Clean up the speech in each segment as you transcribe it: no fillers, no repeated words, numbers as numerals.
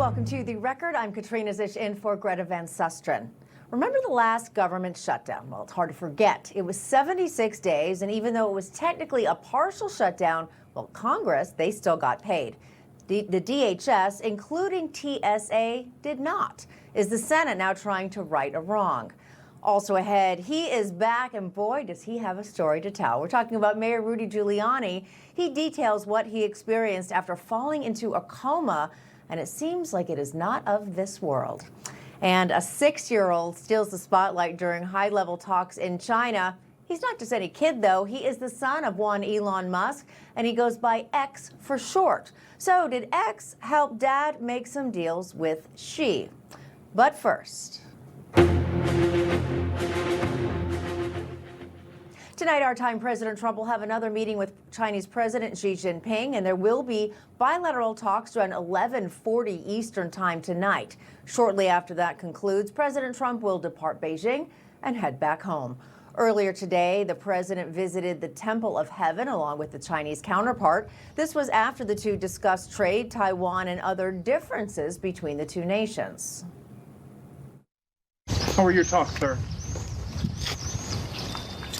Welcome to The Record. I'm Katrina Szish in for Greta Van Susteren. Remember the last government shutdown? Well, it's hard to forget. It was 76 days, and even though it was technically a partial shutdown, well, Congress, they still got paid. The DHS, including TSA, did not. Is the Senate now trying to right a wrong? Also ahead, he is back, and boy, does he have a story to tell. We're talking about Mayor Rudy Giuliani. He details what he experienced after falling into a coma, and it seems like it is not of this world. And a 6-year-old steals the spotlight during high-level talks in China. He's not just any kid, though. He is the son of one Elon Musk, and he goes by X for short. So did X help Dad make some deals with Xi? But first. Tonight, our time, President Trump will have another meeting with Chinese President Xi Jinping, and there will be bilateral talks around 11:40 Eastern Time tonight. Shortly after that concludes, President Trump will depart Beijing and head back home. Earlier today, the president visited the Temple of Heaven along with the Chinese counterpart. This was after the two discussed trade, Taiwan, and other differences between the two nations. How were your talks, sir?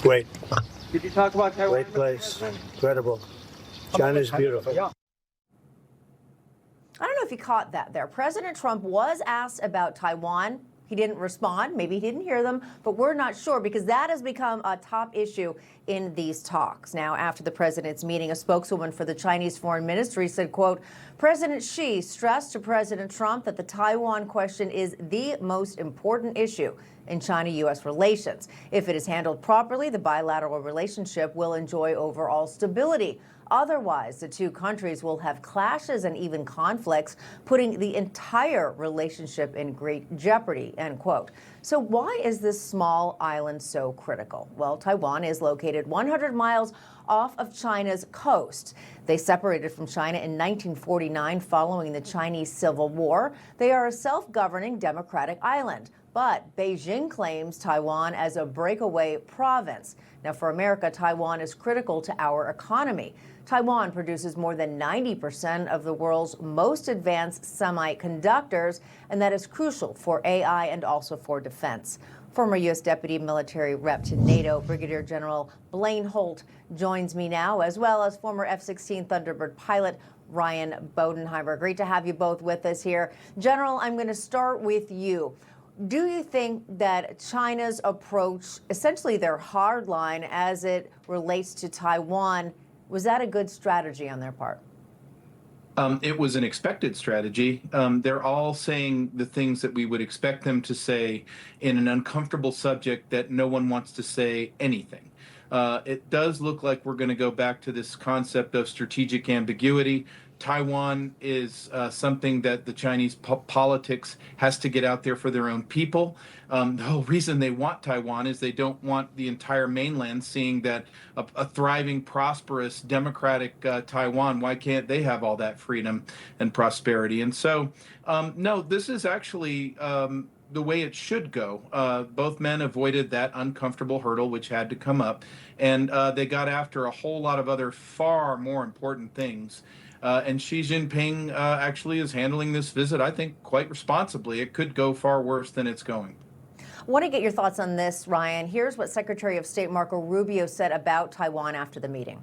Great. Did you talk about Taiwan? Great place. Incredible. China's beautiful. I don't know if you caught that there. President Trump was asked about Taiwan. He didn't respond. Maybe he didn't hear them, but we're not sure because that has become a top issue in these talks. Now, after the president's meeting, a spokeswoman for the Chinese Foreign Ministry said, quote, President Xi stressed to President Trump that the Taiwan question is the most important issue in China-U.S. relations. If it is handled properly, the bilateral relationship will enjoy overall stability. Otherwise, the two countries will have clashes and even conflicts, putting the entire relationship in great jeopardy, end quote. So why is this small island so critical? Well, Taiwan is located 100 miles off of China's coast. They separated from China in 1949 following the Chinese Civil War. They are a self-governing democratic island. But Beijing claims Taiwan as a breakaway province. Now, for America, Taiwan is critical to our economy. Taiwan produces more than 90% of the world's most advanced semiconductors, and that is crucial for AI and also for defense. Former U.S. Deputy Military Rep to NATO, Brigadier General Blaine Holt, joins me now, as well as former F-16 Thunderbird pilot Ryan Bodenheimer. Great to have you both with us here. General, I'm going to start with you. Do you think that China's approach, essentially their hard line as it relates to Taiwan, was that a good strategy on their part? It was an expected strategy. They're all saying the things that we would expect them to say in an uncomfortable subject that no one wants to say anything. It does look like we're going to go back to this concept of strategic ambiguity. Taiwan is something that the Chinese politics has to get out there for their own people. The whole reason they want Taiwan is they don't want the entire mainland seeing that a thriving, prosperous, democratic Taiwan. Why can't they have all that freedom and prosperity? And so, no, this is actually the way it should go. Both men avoided that uncomfortable hurdle, which had to come up, and they got after a whole lot of other far more important things. And Xi Jinping actually is handling this visit, I think, quite responsibly. It could go far worse than it's going. I want to get your thoughts on this, Ryan. Here's what Secretary of State Marco Rubio said about Taiwan after the meeting.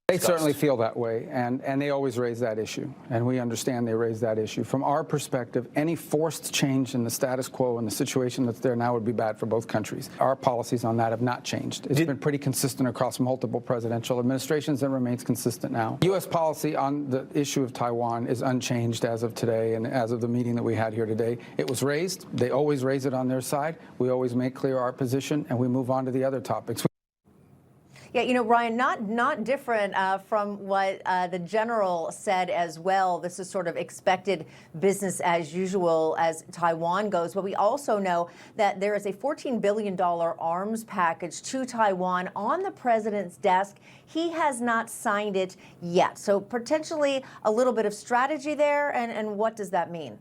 They certainly feel that way, and they always raise that issue, and we understand they raise that issue. From our perspective, any forced change in the status quo and the situation that's there now would be bad for both countries. Our policies on that have not changed. It's been pretty consistent across multiple presidential administrations and remains consistent now. U.S. policy on the issue of Taiwan is unchanged as of today and as of the meeting that we had here today. It was raised. They always raise it on their side. We always make clear our position, and we move on to the other topics. Yeah, you know, Ryan, not different from what the general said as well. This is sort of expected business as usual as Taiwan goes. But we also know that there is a $14 billion arms package to Taiwan on the president's desk. He has not signed it yet. So potentially a little bit of strategy there. And what does that mean?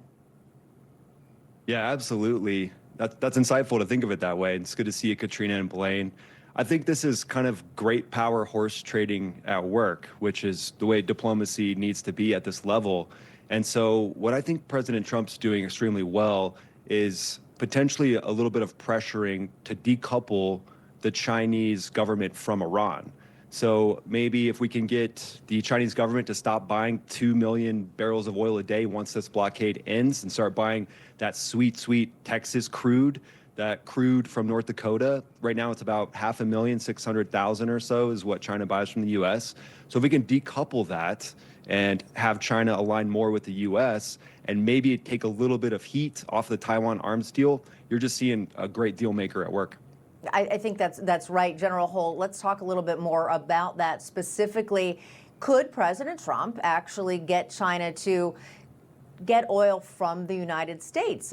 Yeah, absolutely. That's insightful to think of it that way. It's good to see you, Katrina and Blaine. I think this is kind of great power horse trading at work, which is the way diplomacy needs to be at this level. And so what I think President Trump's doing extremely well is potentially a little bit of pressuring to decouple the Chinese government from Iran. So maybe if we can get the Chinese government to stop buying 2 million barrels of oil a day once this blockade ends and start buying that sweet, sweet Texas crude, that crude from North Dakota. Right now it's about 500,600,000 or so is what China buys from the US. So if we can decouple that and have China align more with the US and maybe take a little bit of heat off the Taiwan arms deal, you're just seeing a great deal maker at work. I think that's right, General Holt. Let's talk a little bit more about that specifically. Could President Trump actually get China to get oil from the United States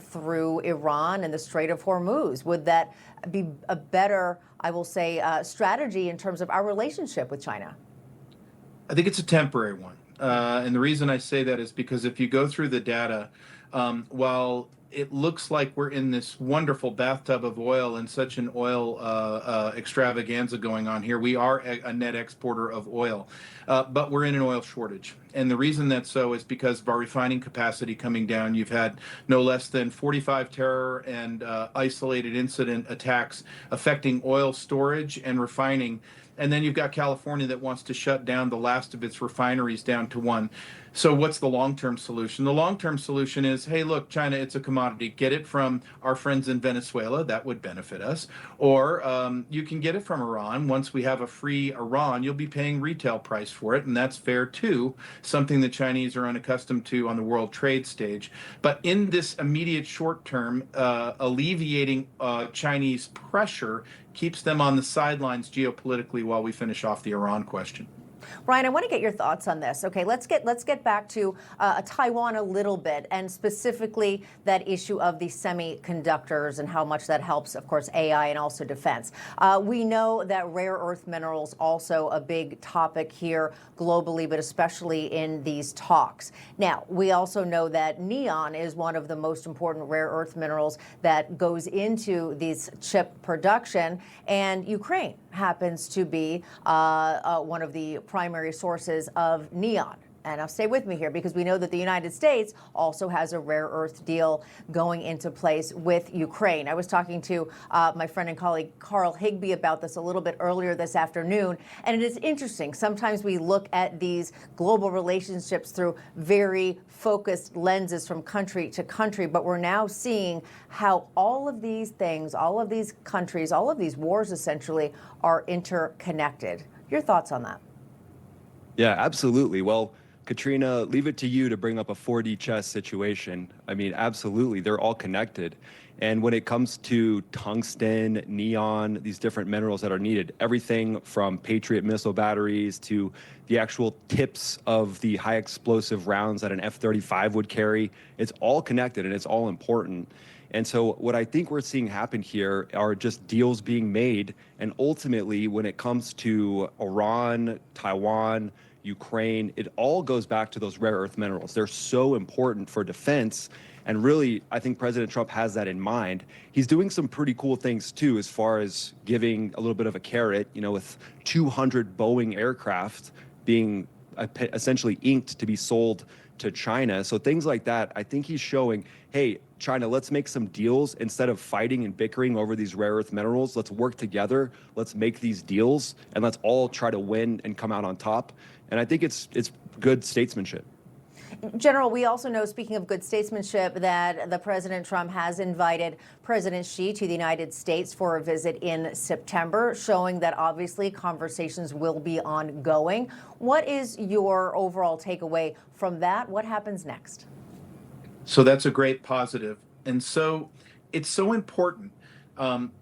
through Iran and the Strait of Hormuz? Would that be a better, I will say, strategy in terms of our relationship with China? I think it's a temporary one. And the reason I say that is because if you go through the data, while it looks like we're in this wonderful bathtub of oil and such an oil extravaganza going on here, we are a net exporter of oil, but we're in an oil shortage. And the reason that's so is because of our refining capacity coming down. You've had no less than 45 terror and isolated incident attacks affecting oil storage and refining. And then you've got California that wants to shut down the last of its refineries down to one. So what's the long-term solution? The long-term solution is, hey, look, China, it's a commodity. Get it from our friends in Venezuela. That would benefit us. Or you can get it from Iran. Once we have a free Iran, you'll be paying retail price for it. And that's fair, too, something the Chinese are unaccustomed to on the world trade stage. But in this immediate short term, alleviating Chinese pressure keeps them on the sidelines geopolitically while we finish off the Iran question. Ryan, I want to get your thoughts on this. Okay, let's get back to Taiwan a little bit, and specifically that issue of the semiconductors and how much that helps, of course, AI and also defense. We know that rare earth minerals also a big topic here globally, but especially in these talks. Now, we also know that neon is one of the most important rare earth minerals that goes into these chip production, and Ukraine happens to be one of the primary sources of neon. And now stay with me here, because we know that the United States also has a rare earth deal going into place with Ukraine. I was talking to my friend and colleague Carl Higbee about this a little bit earlier this afternoon. And it is interesting. Sometimes we look at these global relationships through very focused lenses from country to country. But we're now seeing how all of these things, all of these countries, all of these wars essentially are interconnected. Your thoughts on that? Yeah, absolutely. Well, Katrina, leave it to you to bring up a 4D chess situation. I mean, absolutely, they're all connected. And when it comes to tungsten, neon, these different minerals that are needed, everything from Patriot missile batteries to the actual tips of the high explosive rounds that an F-35 would carry, it's all connected and it's all important. And so what I think we're seeing happen here are just deals being made. And ultimately, when it comes to Iran, Taiwan, Ukraine, it all goes back to those rare earth minerals. They're so important for defense. And really, I think President Trump has that in mind. He's doing some pretty cool things, too, as far as giving a little bit of a carrot, you know, with 200 Boeing aircraft being essentially inked to be sold to China. So things like that, I think he's showing, hey, China, let's make some deals instead of fighting and bickering over these rare earth minerals. Let's work together. Let's make these deals, and let's all try to win and come out on top. And I think it's good statesmanship. General, we also know, speaking of good statesmanship, that the President Trump has invited President Xi to the United States for a visit in September, showing that obviously conversations will be ongoing. What is your overall takeaway from that? What happens next? So that's a great positive. And so it's so important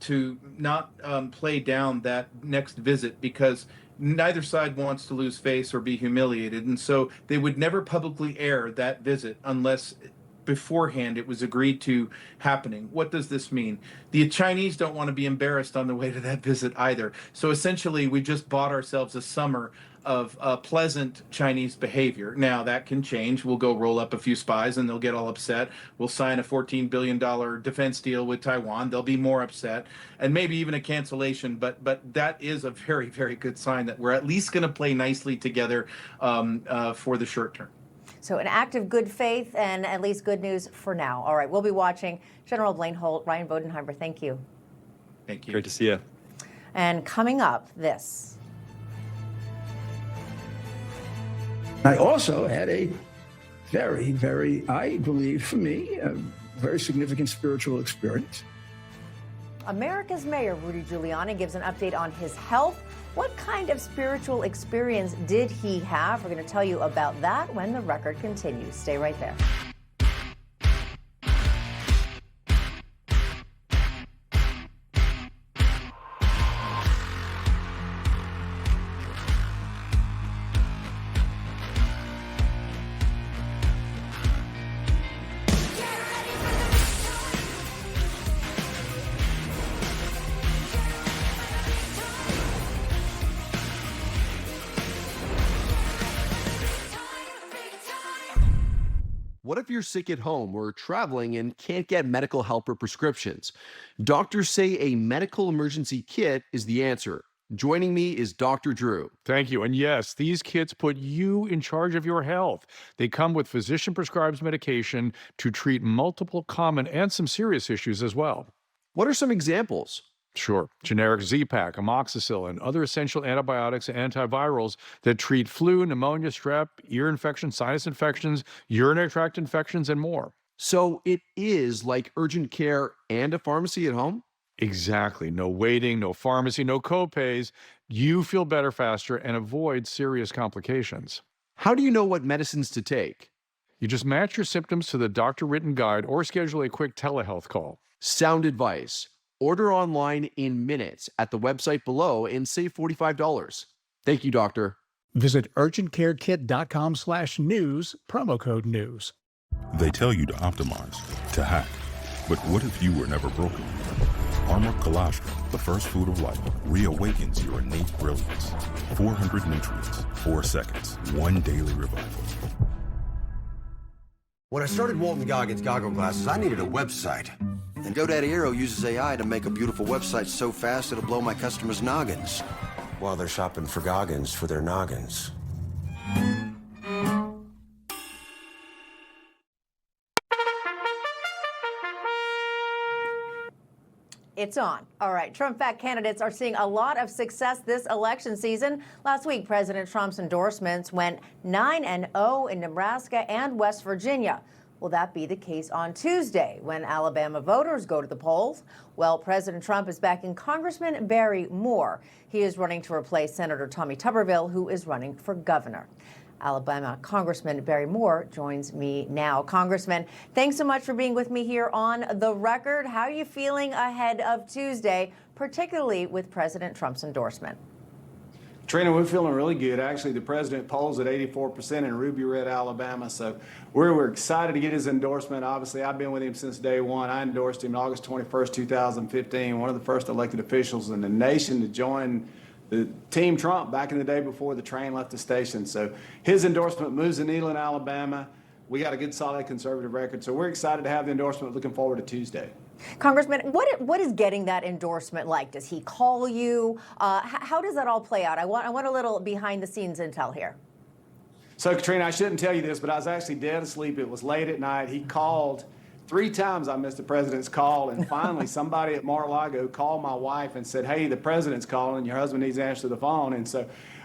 to not play down that next visit, because neither side wants to lose face or be humiliated. And so they would never publicly air that visit unless beforehand it was agreed to happening. What does this mean? The Chinese don't want to be embarrassed on the way to that visit either. So essentially, we just bought ourselves a summer of pleasant Chinese behavior. Now, that can change. We'll go roll up a few spies and they'll get all upset. We'll sign a $14 billion defense deal with Taiwan. They'll be more upset, and maybe even a cancellation. But that is a very, very good sign that we're at least going to play nicely together for the short term. So an act of good faith and at least good news for now. All right, we'll be watching. General Blaine Holt, Ryan Bodenheimer, thank you. Thank you. Great to see you. And coming up, this. I also had a very, very, I believe for me, a very significant spiritual experience. America's Mayor Rudy Giuliani gives an update on his health. What kind of spiritual experience did he have? We're going to tell you about that when the record continues. Stay right there. What if you're sick at home or traveling and can't get medical help or prescriptions? Doctors say a medical emergency kit is the answer. Joining me is Dr. Drew. Thank you. And yes, these kits put you in charge of your health. They come with physician-prescribed medication to treat multiple common and some serious issues as well. What are some examples? Sure. Generic Z-Pak, amoxicillin, other essential antibiotics and antivirals that treat flu, pneumonia, strep, ear infections, sinus infections, urinary tract infections, and more. So it is like urgent care and a pharmacy at home? Exactly. No waiting, no pharmacy, no copays. You feel better faster and avoid serious complications. How do you know what medicines to take? You just match your symptoms to the doctor-written guide or schedule a quick telehealth call. Sound advice. Order online in minutes at the website below and save $45. Thank you, doctor. Visit urgentcarekit.com/news, promo code news. They tell you to optimize, to hack. But what if you were never broken? Armor Colostrum, the first food of life, reawakens your innate brilliance. 400 nutrients, 4 seconds, 1 daily revival. When I started Walton Goggins Goggle Glasses, I needed a website. And GoDaddy Aero uses AI to make a beautiful website so fast it'll blow my customers' noggins while they're shopping for Goggins for their noggins. It's on. All right. Trump-backed candidates are seeing a lot of success this election season. Last week, President Trump's endorsements went 9-0 in Nebraska and West Virginia. Will that be the case on Tuesday when Alabama voters go to the polls? Well, President Trump is backing Congressman Barry Moore. He is running to replace Senator Tommy Tuberville, who is running for governor. Alabama Congressman Barry Moore joins me now. Congressman, thanks so much for being with me here on The Record. How are you feeling ahead of Tuesday, particularly with President Trump's endorsement? Katrina, we're feeling really good. Actually, the president polls at 84% in Rubio, Alabama. So we're excited to get his endorsement. Obviously, I've been with him since day one. I endorsed him August 21st, 2015, one of the first elected officials in the nation to join the Team Trump back in the day before the train left the station. So his endorsement moves the needle in Alabama. We got a good, solid conservative record. So we're excited to have the endorsement. Looking forward to Tuesday. Congressman, what is getting that endorsement like? Does he call you? How does that all play out? I want a little behind the scenes intel here. So Katrina, I shouldn't tell you this, but I was actually dead asleep. It was late at night. He called 3 times. I missed the president's call, and finally somebody at Mar-a-Lago called my wife and said, "Hey, the president's calling. Your husband needs to answer the phone." And so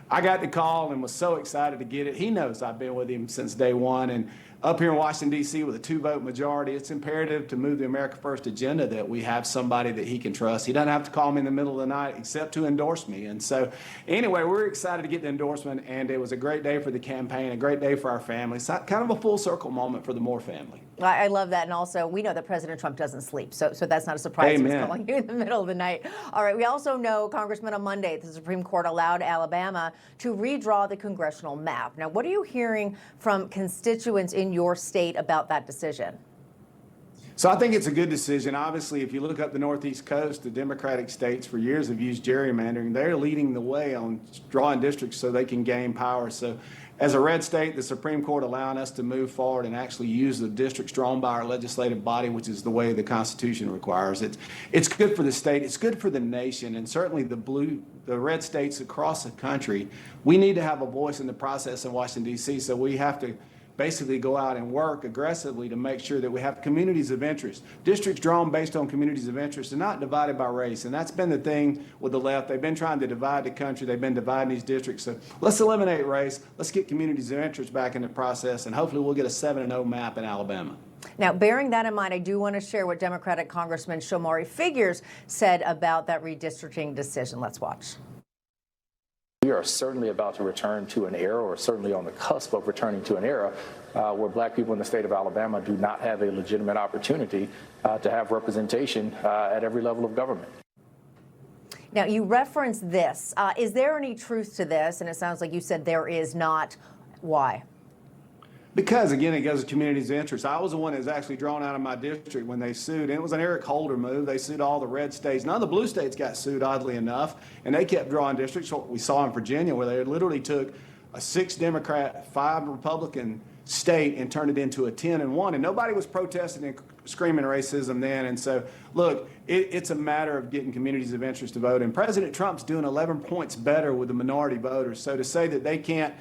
I got the call and was so excited to get it. He knows I've been with him since day one. And up here in Washington, D.C., with a 2-vote majority, it's imperative to move the America First agenda that we have somebody that he can trust. He doesn't have to call me in the middle of the night except to endorse me. And so anyway, we're excited to get the endorsement, and it was a great day for the campaign, a great day for our family. So kind of a full circle moment for the Moore family. I love that. And also, we know that President Trump doesn't sleep. So that's not a surprise. Amen. He's calling you in the middle of the night. All right. We also know, Congressman, on Monday, the Supreme Court allowed Alabama to redraw the congressional map. Now, what are you hearing from constituents in your state about that decision? So I think it's a good decision. Obviously, if you look up the Northeast coast, the Democratic states for years have used gerrymandering. They're leading the way on drawing districts so they can gain power. So as a red state, the Supreme Court allowing us to move forward and actually use the districts drawn by our legislative body, which is the way the Constitution requires it. It's good for the state. It's good for the nation. And certainly the red states across the country, we need to have a voice in the process in Washington, D.C. So we have to basically go out and work aggressively to make sure that we have communities of interest, districts drawn based on communities of interest and not divided by race. And that's been the thing with the left. They've been trying to divide the country. They've been dividing these districts. So let's eliminate race. Let's get communities of interest back in the process, and hopefully we'll get a 7-0 map in Alabama. Now, bearing that in mind, I do want to share what Democratic Congressman Shomari Figures said about that redistricting decision. Let's watch. We are certainly about to return to an era, or certainly on the cusp of returning to an era, where black people in the state of Alabama do not have a legitimate opportunity to have representation at every level of government. Now, you referenced this. Is there any truth to this? And it sounds like you said there is not. Why? Because, again, it goes to communities of interest. I was the one that was actually drawn out of my district when they sued, and it was an Eric Holder move. They sued all the red states. None of the blue states got sued, oddly enough, and they kept drawing districts. What we saw in Virginia, where they literally took a 6 Democrat, 5 Republican state and turned it into a 10-1, and nobody was protesting and screaming racism then. And so, look, it's a matter of getting communities of interest to vote, and President Trump's doing 11 points better with the minority voters. So to say that they can't,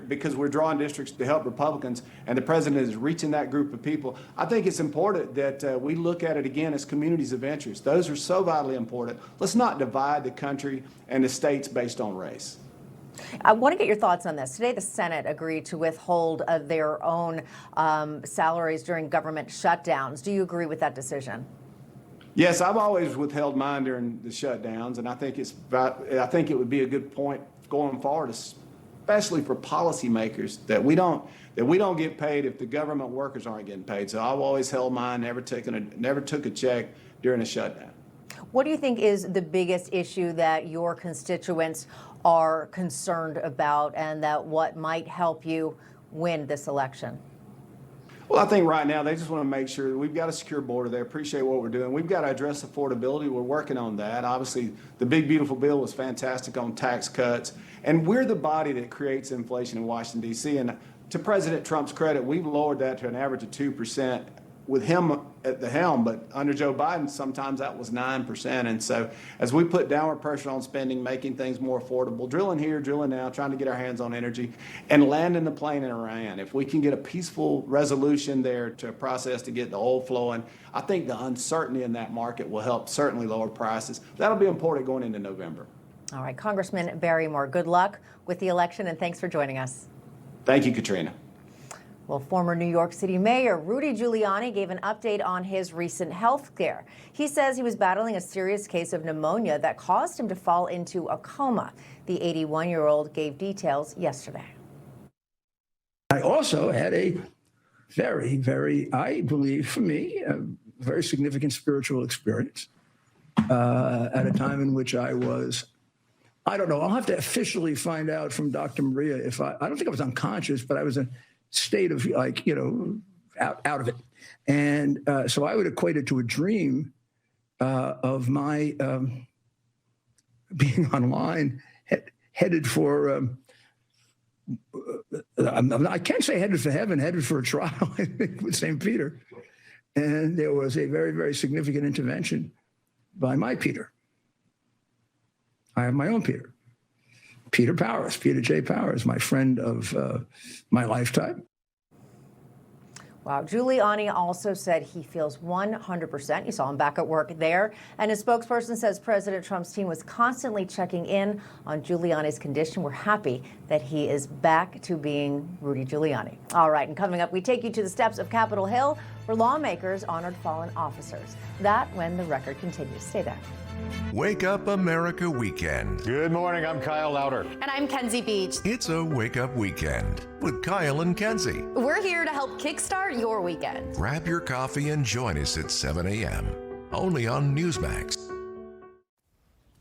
because we're drawing districts to help Republicans and the president is reaching that group of people, I think it's important that we look at it again as communities of interest. Those are so vitally important. Let's not divide the country and the states based on race. I want to get your thoughts on this. Today, the Senate agreed to withhold their own salaries during government shutdowns. Do you agree with that decision? Yes, I've always withheld mine during the shutdowns, and I think it would be a good point going forward, especially for policymakers, that we don't get paid if the government workers aren't getting paid. So I've always held mine, never took a check during a shutdown. What do you think is the biggest issue that your constituents are concerned about, and that what might help you win this election? Well, I think right now they just want to make sure that we've got a secure border. They appreciate what we're doing. We've got to address affordability. We're working on that. Obviously, the big, beautiful bill was fantastic on tax cuts. And we're the body that creates inflation in Washington, D.C. And to President Trump's credit, we've lowered that to an average of 2% with him at the helm. But under Joe Biden, sometimes that was 9%. And so as we put downward pressure on spending, making things more affordable, drilling here, drilling now, trying to get our hands on energy, and landing the plane in Iran, if we can get a peaceful resolution there to a process to get the oil flowing, I think the uncertainty in that market will help certainly lower prices. That'll be important going into November. All right, Congressman Barrymore, good luck with the election, and thanks for joining us. Thank you, Katrina. Well, former New York City Mayor Rudy Giuliani gave an update on his recent health care. He says he was battling a serious case of pneumonia that caused him to fall into a coma. The 81-year-old gave details yesterday. I also had a very, very, I believe for me, a very significant spiritual experience at a time in which I was, I don't know, I'll have to officially find out from Dr. Maria if I don't think I was unconscious, but I was in a state of like, out of it. And so I would equate it to a dream of my being online, headed for, I can't say headed for heaven, headed for a trial, I think, with St. Peter. And there was a very, very significant intervention by my Peter. I have my own Peter. Peter Powers, Peter J. Powers, my friend of my lifetime. Wow. Giuliani also said he feels 100%. You saw him back at work there. And his spokesperson says President Trump's team was constantly checking in on Giuliani's condition. We're happy that he is back to being Rudy Giuliani. All right. And coming up, we take you to the steps of Capitol Hill, where lawmakers honored fallen officers. That when the record continues. Stay there. Wake Up America Weekend. Good morning, I'm Kyle Louder. And I'm Kenzie Beach. It's a Wake Up Weekend with Kyle and Kenzie. We're here to help kickstart your weekend. Grab your coffee and join us at 7 a.m. only on Newsmax.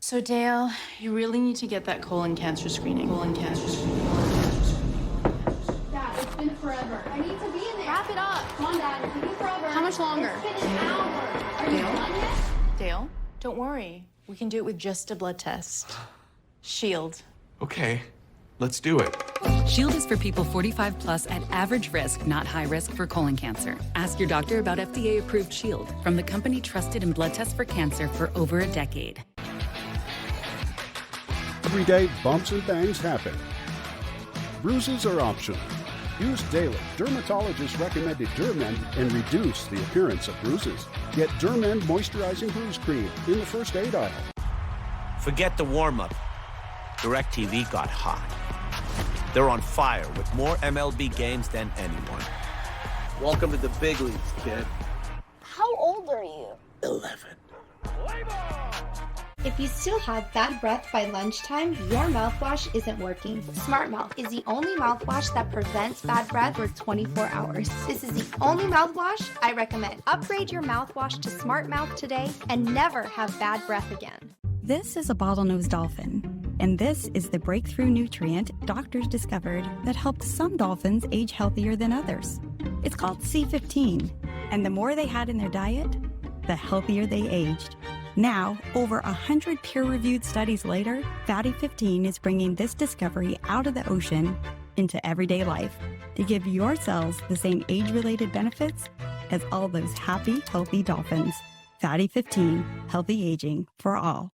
So Dale, you really need to get that colon cancer screening. Dad, it's been forever. I need to be in there. Wrap it up. Come on, Dad, it's been forever. How much longer? It's been an hour. Are you done yet? Dale, don't worry. We can do it with just a blood test. Shield. Okay, let's do it. Shield is for people 45 plus at average risk, not high risk for colon cancer. Ask your doctor about FDA-approved Shield from the company trusted in blood tests for cancer for over a decade. Every day, bumps and bangs happen. Bruises are optional. Used daily, dermatologist recommended Dermend and reduce the appearance of bruises. Get Dermend Moisturizing Bruise Cream in the first aid aisle. Forget the warm-up. DirecTV got hot. They're on fire with more MLB games than anyone. Welcome to the big leagues, kid. How old are you? 11. If you still have bad breath by lunchtime, your mouthwash isn't working. Smart Mouth is the only mouthwash that prevents bad breath for 24 hours. This is the only mouthwash I recommend. Upgrade your mouthwash to Smart Mouth today and never have bad breath again. This is a bottlenose dolphin, and this is the breakthrough nutrient doctors discovered that helped some dolphins age healthier than others. It's called C15, and the more they had in their diet, the healthier they aged. Now, over 100 peer-reviewed studies later, Fatty 15 is bringing this discovery out of the ocean into everyday life to give your cells the same age-related benefits as all those happy, healthy dolphins. Fatty 15, healthy aging for all.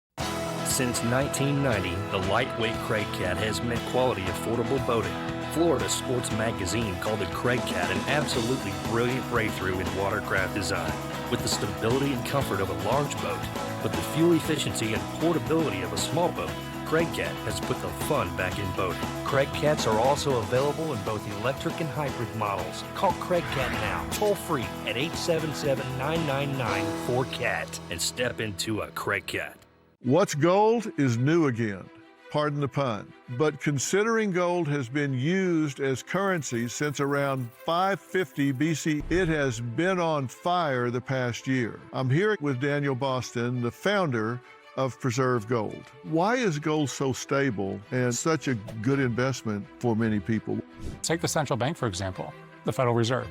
Since 1990, the lightweight Craig Cat has meant quality, affordable boating. Florida Sports Magazine called the Craig Cat an absolutely brilliant breakthrough in watercraft design. With the stability and comfort of a large boat, but the fuel efficiency and portability of a small boat, Craig Cat has put the fun back in boating. Craig Cats are also available in both electric and hybrid models. Call Craig Cat now, toll free at 877-999-4CAT and step into a Craig Cat. What's gold is new again. Pardon the pun. But considering gold has been used as currency since around 550 BC, it has been on fire the past year. I'm here with Daniel Boston, the founder of Preserve Gold. Why is gold so stable and such a good investment for many people? Take the central bank, for example, the Federal Reserve.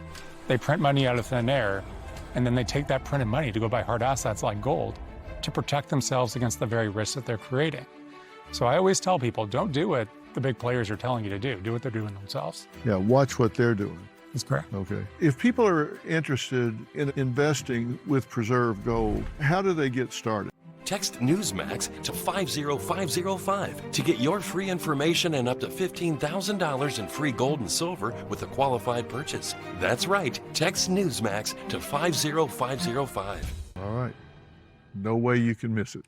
They print money out of thin air, and then they take that printed money to go buy hard assets like gold to protect themselves against the very risks that they're creating. So I always tell people, don't do what the big players are telling you to do. Do what they're doing themselves. Yeah, watch what they're doing. That's correct. Okay. If people are interested in investing with Preserve Gold, how do they get started? Text Newsmax to 50505 to get your free information and up to $15,000 in free gold and silver with a qualified purchase. That's right. Text Newsmax to 50505. All right. No way you can miss it.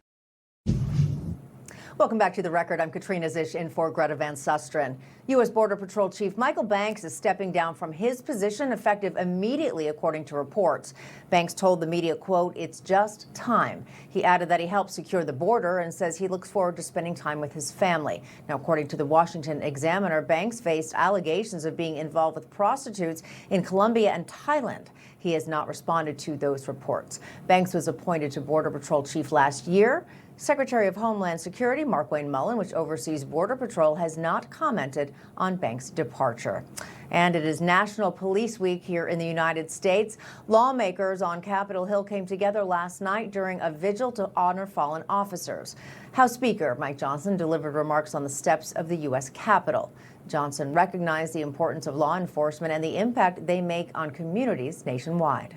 Welcome back to The Record. I'm Katrina Szish in for Greta Van Susteren. U.S. Border Patrol Chief Michael Banks is stepping down from his position effective immediately, according to reports. Banks told the media, quote, "It's just time." He added that he helped secure the border and says he looks forward to spending time with his family. Now, according to the Washington Examiner, Banks faced allegations of being involved with prostitutes in Colombia and Thailand. He has not responded to those reports. Banks was appointed to Border Patrol Chief last year. Secretary of Homeland Security Markwayne Mullin, which oversees Border Patrol, has not commented on Banks' departure. And it is National Police Week here in the United States. Lawmakers on Capitol Hill came together last night during a vigil to honor fallen officers. House Speaker Mike Johnson delivered remarks on the steps of the U.S. Capitol. Johnson recognized the importance of law enforcement and the impact they make on communities nationwide.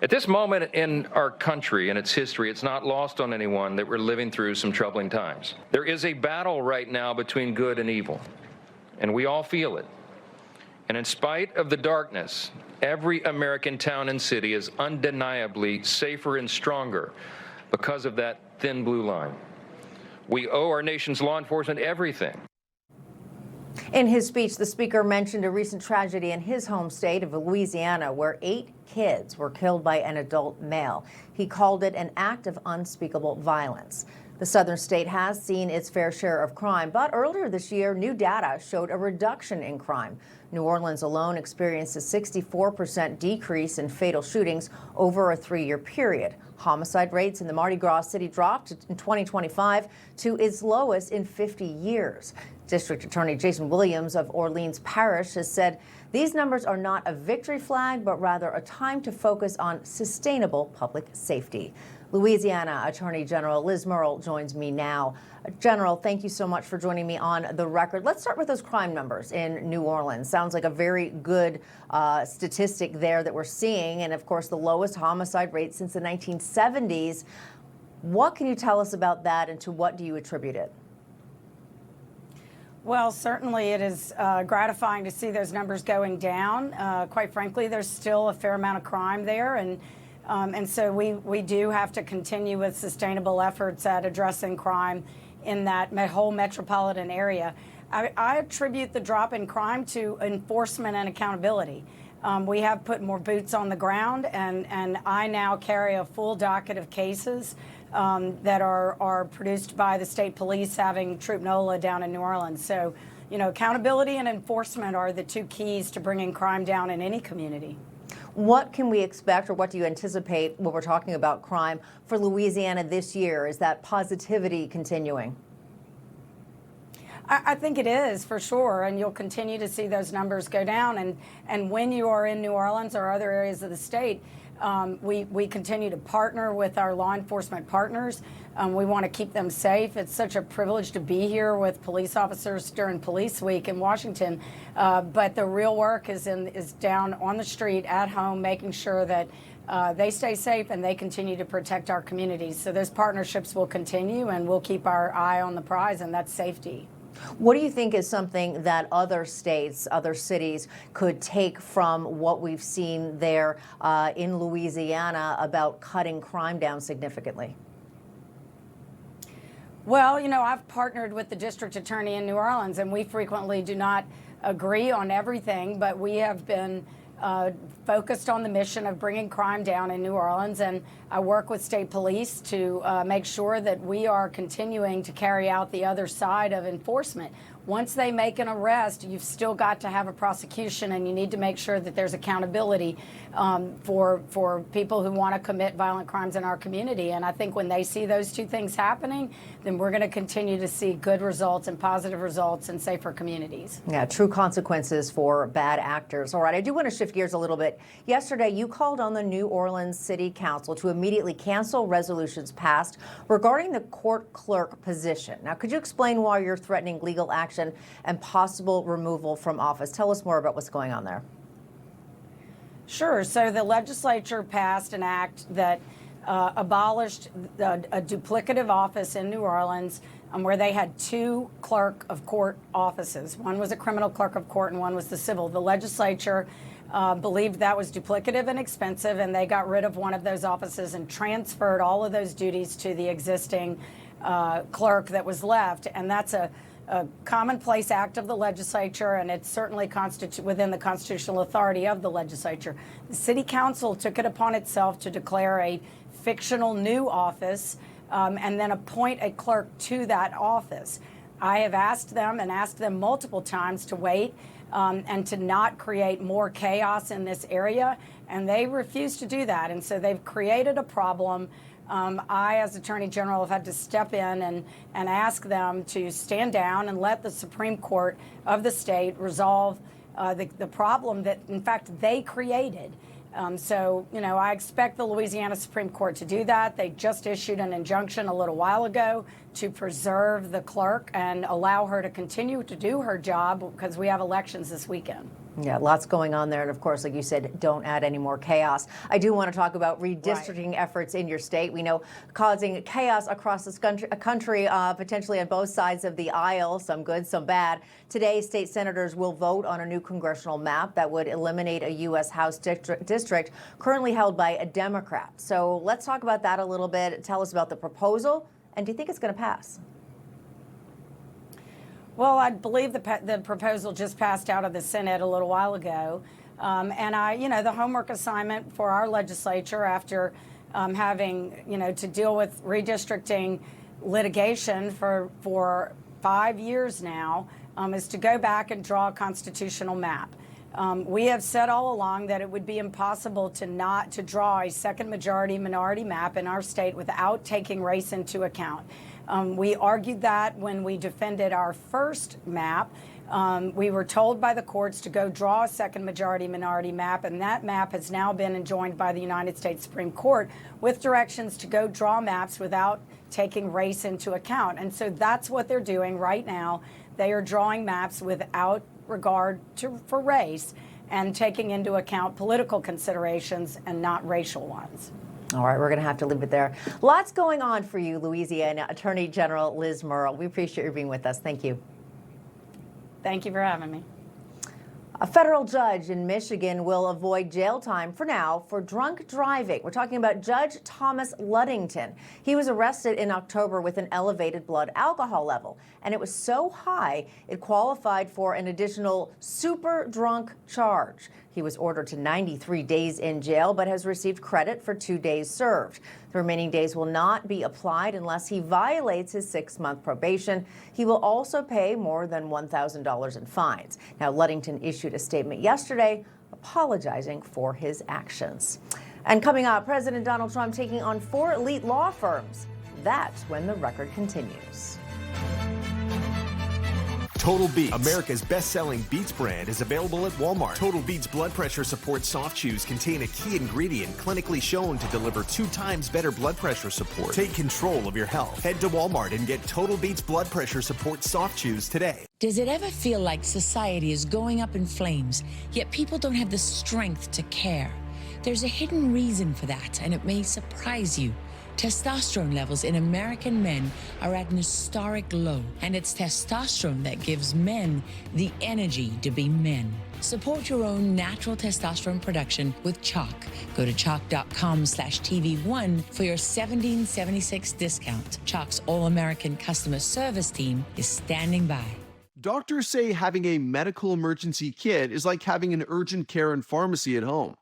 At this moment in our country and its history, it's not lost on anyone that we're living through some troubling times. There is a battle right now between good and evil, and we all feel it. And in spite of the darkness, every American town and city is undeniably safer and stronger because of that thin blue line. We owe our nation's law enforcement everything. In his speech, the speaker mentioned a recent tragedy in his home state of Louisiana where 8 kids were killed by an adult male. He called it an act of unspeakable violence. The southern state has seen its fair share of crime, but earlier this year, new data showed a reduction in crime. New Orleans alone experienced a 64% decrease in fatal shootings over a 3-year period. Homicide rates in the Mardi Gras city dropped in 2025 to its lowest in 50 years. District Attorney Jason Williams of Orleans Parish has said these numbers are not a victory flag, but rather a time to focus on sustainable public safety. Louisiana Attorney General Liz Murrill joins me now. General, thank you so much for joining me on The Record. Let's start with those crime numbers in New Orleans. Sounds like a very good statistic there that we're seeing, and of course the lowest homicide rate since the 1970s. What can you tell us about that, and to what do you attribute it? Well, certainly it is gratifying to see those numbers going down. Quite frankly, there's still a fair amount of crime there, and so we do have to continue with sustainable efforts at addressing crime in that whole metropolitan area. I attribute the drop in crime to enforcement and accountability. We have put more boots on the ground, and I now carry a full docket of cases that are produced by the state police, having Troop NOLA down in New Orleans. So, you know, accountability and enforcement are the two keys to bringing crime down in any community. What can we expect, or what do you anticipate when we're talking about crime for Louisiana this year? Is that positivity continuing? I think it is, for sure, and you'll continue to see those numbers go down. And when you are in New Orleans or other areas of the state, we continue to partner with our law enforcement partners. We want to keep them safe. It's such a privilege to be here with police officers during Police Week in Washington. But the real work is down on the street, at home, making sure that they stay safe and they continue to protect our communities. So those partnerships will continue, and we'll keep our eye on the prize, and that's safety. What do you think is something that other states, other cities could take from what we've seen there in Louisiana about cutting crime down significantly? Well, you know, I've partnered with the district attorney in New Orleans, and we frequently do not agree on everything, but we have been focused on the mission of bringing crime down in New Orleans, and I work with state police to make sure that we are continuing to carry out the other side of enforcement. Once they make an arrest, you've still got to have a prosecution, and you need to make sure that there's accountability for people who want to commit violent crimes in our community. And I think when they see those two things happening, then we're going to continue to see good results and positive results and safer communities. Yeah, true consequences for bad actors. All right, I do want to shift gears a little bit. Yesterday, you called on the New Orleans City Council to immediately cancel resolutions passed regarding the court clerk position. Now, could you explain why you're threatening legal action and possible removal from office? Tell us more about what's going on there. Sure. So the legislature passed an act that abolished a duplicative office in New Orleans where they had two clerk of court offices. One was a criminal clerk of court and one was the civil. The legislature believed that was duplicative and expensive, and they got rid of one of those offices and transferred all of those duties to the existing clerk that was left. And that's a commonplace act of the legislature, and it's certainly within the constitutional authority of the legislature. The city council took it upon itself to declare a fictional new office and then appoint a clerk to that office. I have asked them multiple times to wait and to not create more chaos in this area, and they refuse to do that. And so they've created a problem. I, as Attorney General, have had to step in and ask them to stand down and let the Supreme Court of the state resolve the problem that, in fact, they created. So, you know, I expect the Louisiana Supreme Court to do that. They just issued an injunction a little while ago to preserve the clerk and allow her to continue to do her job because we have elections this weekend. Yeah, lots going on there. And of course, like you said, don't add any more chaos. I do want to talk about redistricting efforts in your state. We know causing chaos across this country, potentially on both sides of the aisle, some good, some bad. Today, state senators will vote on a new congressional map that would eliminate a U.S. House district currently held by a Democrat. So let's talk about that a little bit. Tell us about the proposal. And do you think it's going to pass? Well, I believe the proposal just passed out of the Senate a little while ago. And the homework assignment for our legislature after having, to deal with redistricting litigation for 5 years now is to go back and draw a constitutional map. We have said all along that it would be impossible to draw a second majority minority map in our state without taking race into account. We argued that when we defended our first map. We were told by the courts to go draw a second majority minority map, and that map has now been enjoined by the United States Supreme Court with directions to go draw maps without taking race into account. And so that's what they're doing right now. They are drawing maps without regard for race and taking into account political considerations and not racial ones. All right, we're going to have to leave it there. Lots going on for you, Louisiana Attorney General Liz Murrill. We appreciate you being with us. Thank you. Thank you for having me. A federal judge in Michigan will avoid jail time for now for drunk driving. We're talking about Judge Thomas Ludington. He was arrested in October with an elevated blood alcohol level, and it was so high it qualified for an additional super drunk charge. He was ordered to 93 days in jail, but has received credit for 2 days served. The remaining days will not be applied unless he violates his 6-month probation. He will also pay more than $1,000 in fines. Now, Ludington issued a statement yesterday apologizing for his actions. And coming up, President Donald Trump taking on 4 elite law firms. That's when the record continues. Total Beets, America's best-selling Beets brand, is available at Walmart. Total Beets blood pressure support soft chews contain a key ingredient clinically shown to deliver 2 times better blood pressure support. Take control of your health. Head to Walmart and get Total Beets blood pressure support soft chews today. Does it ever feel like society is going up in flames, yet people don't have the strength to care? There's a hidden reason for that, and it may surprise you. Testosterone levels in American men are at an historic low, and it's testosterone that gives men the energy to be men. Support your own natural testosterone production with Chalk. Go to chalk.com/TV1 for your $17.76 discount. Chalk's All-American customer service team is standing by. Doctors say having a medical emergency kit is like having an urgent care and pharmacy at home.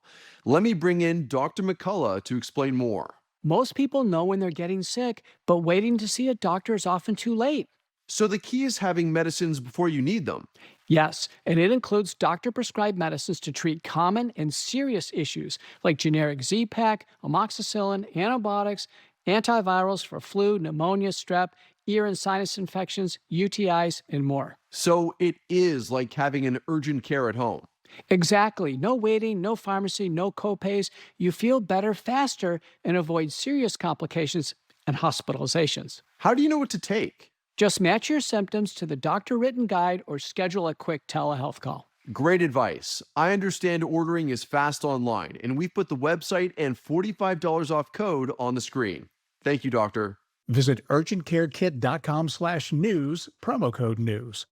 Let me bring in Dr. McCullough to explain more. Most people know when they're getting sick, but waiting to see a doctor is often too late. So the key is having medicines before you need them. Yes, and it includes doctor-prescribed medicines to treat common and serious issues like generic Z-Pak, amoxicillin, antibiotics, antivirals for flu, pneumonia, strep, ear and sinus infections, UTIs, and more. So it is like having an urgent care at home. Exactly. No waiting, no pharmacy, no copays. You feel better faster and avoid serious complications and hospitalizations. How do you know what to take? Just match your symptoms to the doctor-written guide or schedule a quick telehealth call. Great advice. I understand ordering is fast online, and we've put the website and $45 off code on the screen. Thank you, doctor. Visit urgentcarekit.com/news, promo code news.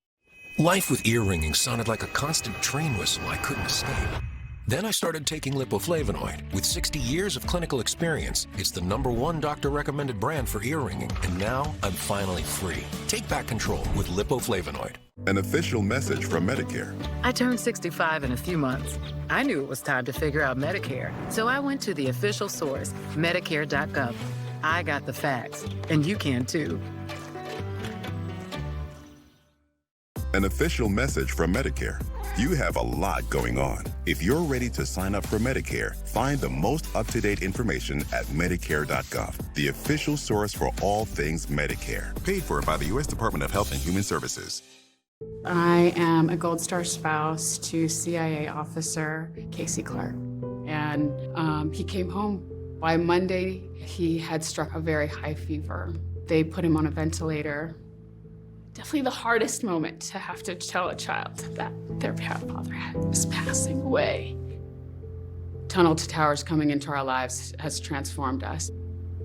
Life with ear ringing sounded like a constant train whistle I couldn't escape. Then I started taking lipoflavonoid. With 60 years of clinical experience, it's the #1 doctor-recommended brand for ear ringing, and now I'm finally free. Take back control with lipoflavonoid. An official message from Medicare. I turned 65 in a few months. I knew it was time to figure out Medicare, so I went to the official source, Medicare.gov. I got the facts, and you can too. An official message from Medicare. You have a lot going on. If you're ready to sign up for Medicare, find the most up-to-date information at Medicare.gov, the official source for all things Medicare. Paid for by the U.S. Department of Health and Human Services. I am a Gold Star spouse to CIA officer Casey Clark. And he came home. By Monday, he had struck a very high fever. They put him on a ventilator. Definitely the hardest moment to have to tell a child that their father was passing away. Tunnel to Towers coming into our lives has transformed us.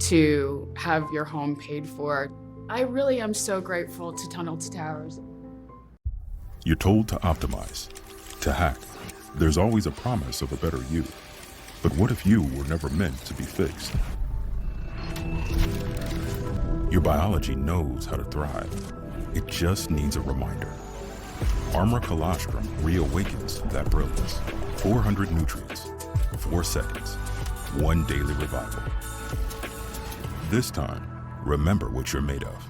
To have your home paid for, I really am so grateful to Tunnel to Towers. You're told to optimize, to hack. There's always a promise of a better you. But what if you were never meant to be fixed? Your biology knows how to thrive. It just needs a reminder. Armor Colostrum reawakens that brilliance. 400 nutrients, 4 seconds, 1 daily revival. This time, remember what you're made of.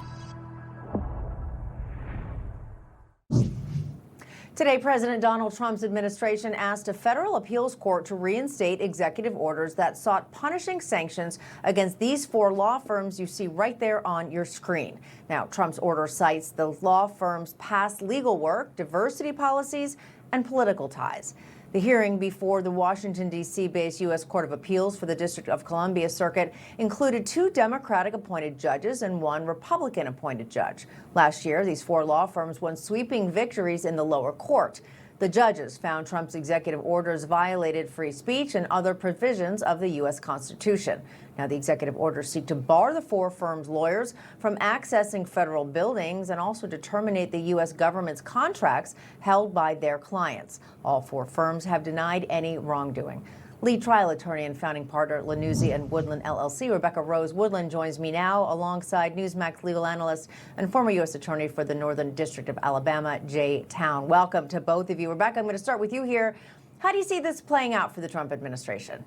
Today, President Donald Trump's administration asked a federal appeals court to reinstate executive orders that sought punishing sanctions against these 4 law firms you see right there on your screen. Now, Trump's order cites the law firms' past legal work, diversity policies, and political ties. The hearing before the Washington, D.C.-based U.S. Court of Appeals for the District of Columbia Circuit included 2 Democratic-appointed judges and 1 Republican-appointed judge. Last year, these 4 law firms won sweeping victories in the lower court. The judges found Trump's executive orders violated free speech and other provisions of the U.S. Constitution. Now, the executive orders seek to bar the four firms' lawyers from accessing federal buildings and also to terminate the U.S. government's contracts held by their clients. All four firms have denied any wrongdoing. Lead trial attorney and founding partner at Lanuzi and Woodland LLC, Rebecca Rose Woodland, joins me now alongside Newsmax legal analyst and former U.S. attorney for the Northern District of Alabama, Jay Town. Welcome to both of you. Rebecca, I'm going to start with you here. How do you see this playing out for the Trump administration?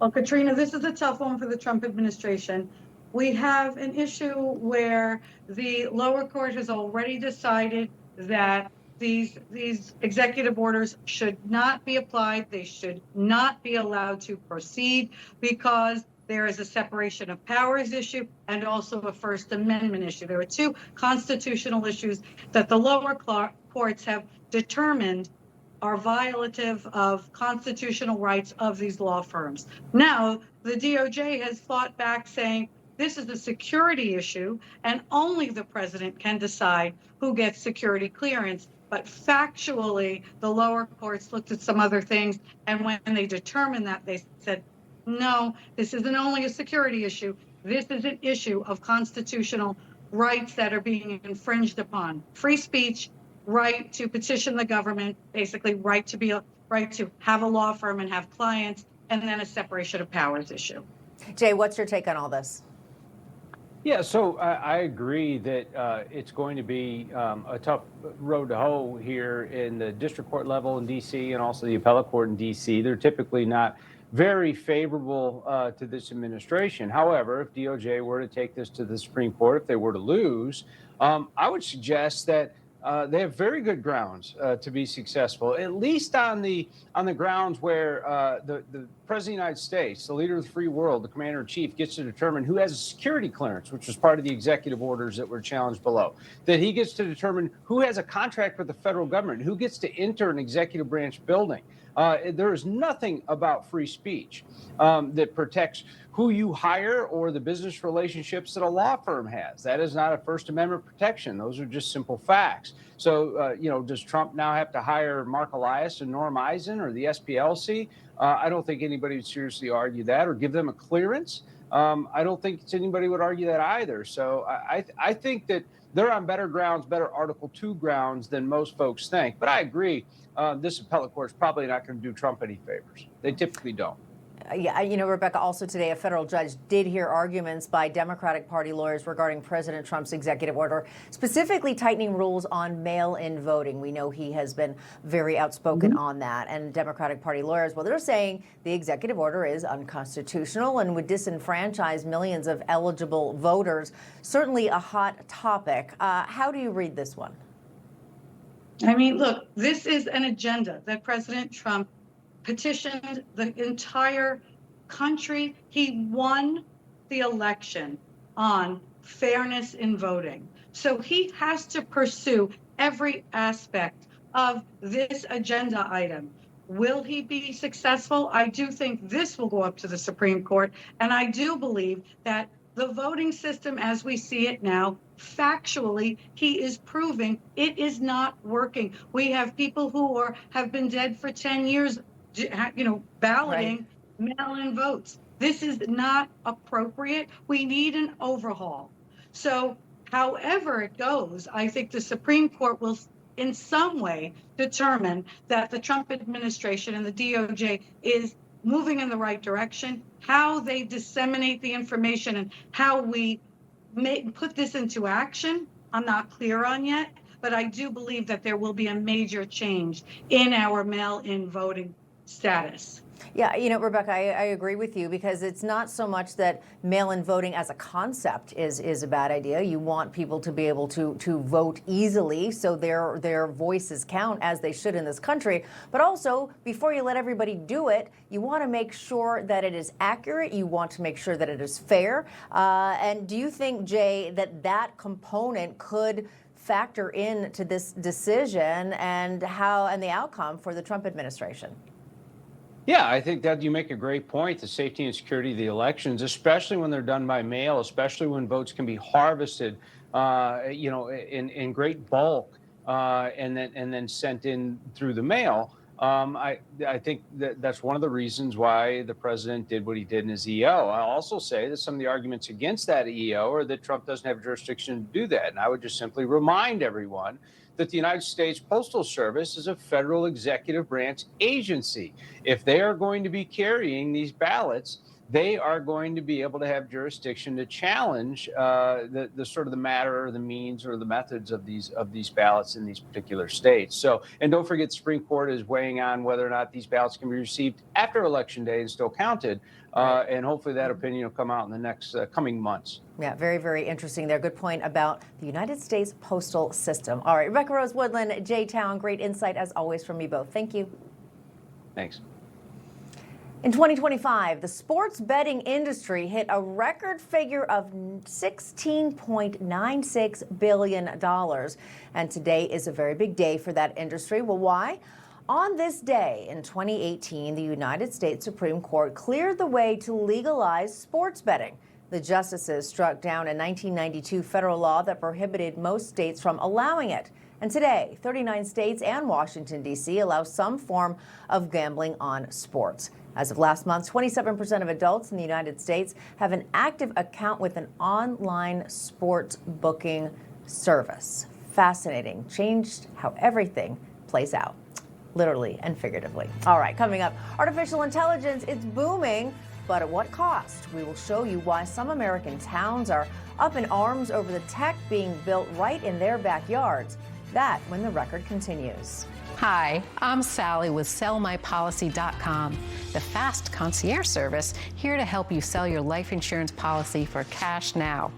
Well, Katrina, this is a tough one for the Trump administration. We have an issue where the lower court has already decided that these executive orders should not be applied. They should not be allowed to proceed because there is a separation of powers issue and also a First Amendment issue. There are two constitutional issues that the lower courts have determined are violative of constitutional rights of these law firms. Now, the DOJ has fought back saying this is a security issue and only the president can decide who gets security clearance. But factually, the lower courts looked at some other things, and when they determined that, they said, no, this isn't only a security issue. This is an issue of constitutional rights that are being infringed upon. Free speech, right to petition the government, basically right to have a law firm and have clients, and then a separation of powers issue. Jay, what's your take on all this? Yeah, so I agree that it's going to be a tough road to hoe here in the district court level in D.C. and also the appellate court in D.C. They're typically not very favorable to this administration. However, if DOJ were to take this to the Supreme Court, if they were to lose, I would suggest that they have very good grounds to be successful, at least on the grounds where the President of the United States, the leader of the free world, the commander-in-chief, gets to determine who has a security clearance, which was part of the executive orders that were challenged below, that he gets to determine who has a contract with the federal government, who gets to enter an executive branch building. There is nothing about free speech that protects who you hire or the business relationships that a law firm has. That is not a First Amendment protection. Those are just simple facts. So, does Trump now have to hire Mark Elias and Norm Eisen or the SPLC? I don't think anybody would seriously argue that or give them a clearance. I don't think anybody would argue that either. So I think that they're on better grounds, better Article 2 grounds than most folks think. But I agree, this appellate court is probably not going to do Trump any favors. They typically don't. Yeah, Rebecca, also today, a federal judge did hear arguments by Democratic Party lawyers regarding President Trump's executive order, specifically tightening rules on mail-in voting. We know he has been very outspoken on that. And Democratic Party lawyers, well, they're saying the executive order is unconstitutional and would disenfranchise millions of eligible voters. Certainly a hot topic. How do you read this one? I mean, look, this is an agenda that President Trump petitioned the entire country. He won the election on fairness in voting. So he has to pursue every aspect of this agenda item. Will he be successful? I do think this will go up to the Supreme Court. And I do believe that the voting system as we see it now, factually, he is proving it is not working. We have people who have been dead for 10 years balloting mail-in votes. This is not appropriate. We need an overhaul. So however it goes, I think the Supreme Court will in some way determine that the Trump administration and the DOJ is moving in the right direction. How they disseminate the information and how we put this into action, I'm not clear on yet, but I do believe that there will be a major change in our mail-in voting status. Yeah, Rebecca, I agree with you because it's not so much that mail-in voting as a concept is a bad idea. You want people to be able to vote easily so their voices count as they should in this country. But also, before you let everybody do it, you want to make sure that it is accurate. You want to make sure that it is fair. And do you think, Jay, that component could factor into this decision and the outcome for the Trump administration? Yeah, I think that you make a great point, the safety and security of the elections, especially when they're done by mail, especially when votes can be harvested, in great bulk and then sent in through the mail. I think that's one of the reasons why the president did what he did in his EO. I'll also say that some of the arguments against that EO are that Trump doesn't have jurisdiction to do that. And I would just simply remind everyone that the United States Postal Service is a federal executive branch agency. If they are going to be carrying these ballots, they are going to be able to have jurisdiction to challenge the sort of the matter or the means or the methods of these ballots in these particular states. So, and don't forget, the Supreme Court is weighing on whether or not these ballots can be received after Election Day and still counted. And hopefully that opinion will come out in the next coming months. Yeah, very, very interesting there. Good point about the United States postal system. All right, Rebecca, Rose Woodland, J-Town, great insight as always from you both. Thank you. Thanks. In 2025, the sports betting industry hit a record figure of $16.96 billion. And today is a very big day for that industry. Well, why? On this day in 2018, the United States Supreme Court cleared the way to legalize sports betting. The justices struck down a 1992 federal law that prohibited most states from allowing it. And today, 39 states and Washington, D.C. allow some form of gambling on sports. As of last month, 27% of adults in the United States have an active account with an online sports booking service. Fascinating. Changed how everything plays out, literally and figuratively. All right, coming up, artificial intelligence, it's booming, but at what cost? We will show you why some American towns are up in arms over the tech being built right in their backyards. That when the record continues. Hi, I'm Sally with SellMyPolicy.com, the fast concierge service here to help you sell your life insurance policy for cash now.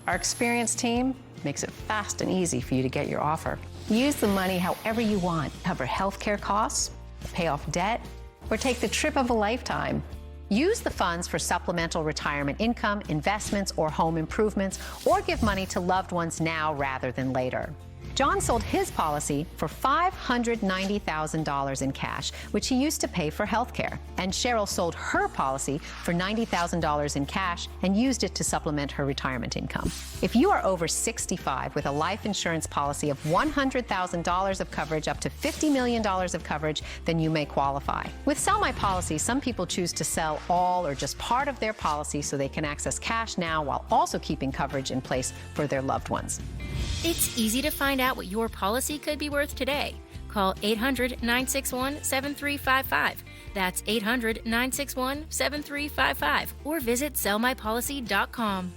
Our experienced team makes it fast and easy for you to get your offer. Use the money however you want. Cover healthcare costs, pay off debt, or take the trip of a lifetime. Use the funds for supplemental retirement income, investments, or home improvements, or give money to loved ones now rather than later. John sold his policy for $590,000 in cash, which he used to pay for health care. And Cheryl sold her policy for $90,000 in cash and used it to supplement her retirement income. If you are over 65 with a life insurance policy of $100,000 of coverage up to $50 million of coverage, then you may qualify. With Sell My Policy, some people choose to sell all or just part of their policy so they can access cash now while also keeping coverage in place for their loved ones. It's easy to find out what your policy could be worth today. Call 800-961-7355. That's 800-961-7355. Or visit sellmypolicy.com.